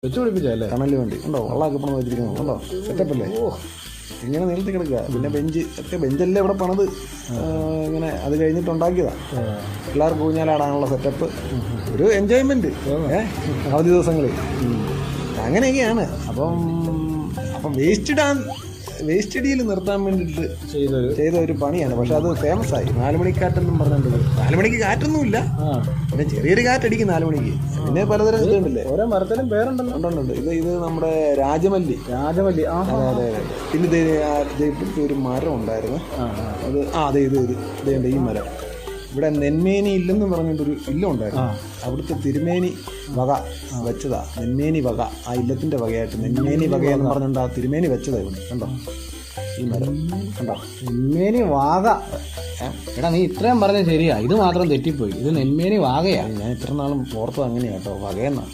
വെച്ച് പിടിപ്പിച്ചല്ലേ? തണല് വേണ്ടി ഉണ്ടോ, വള്ളമൊക്കെ പണിത് വെച്ചിരിക്കുന്നു ഉണ്ടോ, സെറ്റപ്പ് അല്ലേ? ഇങ്ങനെ നീളത്തി കിടക്കുക. പിന്നെ ബെഞ്ചെല്ലാം ഇവിടെ പണിത് ഇങ്ങനെ അത് കഴിഞ്ഞിട്ടുണ്ടാക്കിയതാ. പിള്ളേർക്ക് ഊഞ്ഞാലാടാനുള്ള സെറ്റപ്പ്, ഒരു എൻജോയ്മെന്റ് അവധി ദിവസങ്ങളിൽ അങ്ങനെയൊക്കെയാണ്. അപ്പം വേസ്റ്റ് ഇടിയിൽ നിർത്താൻ വേണ്ടിയിട്ട് ചെയ്ത ഒരു പണിയാണ്. പക്ഷെ അത് ഫേമസ് ആയി. 4 മണിക്കാറ്റെന്നും പറഞ്ഞിട്ടുണ്ട്. 4 മണിക്ക് കാറ്റൊന്നുമില്ല, പിന്നെ ചെറിയൊരു കാറ്റടിക്കും 4 മണിക്ക്. പിന്നെ പലതരം ഇതുണ്ടല്ലേ, ഓരോ മരത്തിനും പേരുണ്ടല്ലോ. ഉണ്ട്. ഇത് നമ്മുടെ രാജമല്ലി. അതെ. പിന്നെ ഇപ്പോഴത്തെ ഒരു മരം ഉണ്ടായിരുന്നു. അത് ഇത് ഈ മരം ഇവിടെ നെന്മേനി ഇല്ലെന്ന് പറഞ്ഞിട്ടൊരു ഇല്ലുണ്ടായിരുന്നു. അവിടുത്തെ തിരുമേനി വക വെച്ചതാ. നെന്മേനി വക, ആ ഇല്ലത്തിന്റെ വകയായിട്ട് നെന്മേനി വക എന്ന് പറഞ്ഞിട്ട് ആ തിരുമേനി വെച്ചതാ ഇവിടെ. കണ്ടോ ഈ മരം, കണ്ടോ നെന്മേനി വാഗ. എടാ നീ ഇത്രയും പറഞ്ഞ ശരിയാ, ഇത് മാത്രം തെറ്റിപ്പോയി. ഇത് നെന്മേനി വാഗയാ. ഞാൻ ഇത്ര നാളും ഓർത്തത് അങ്ങനെയാ കേട്ടോ, വകയെന്നാ.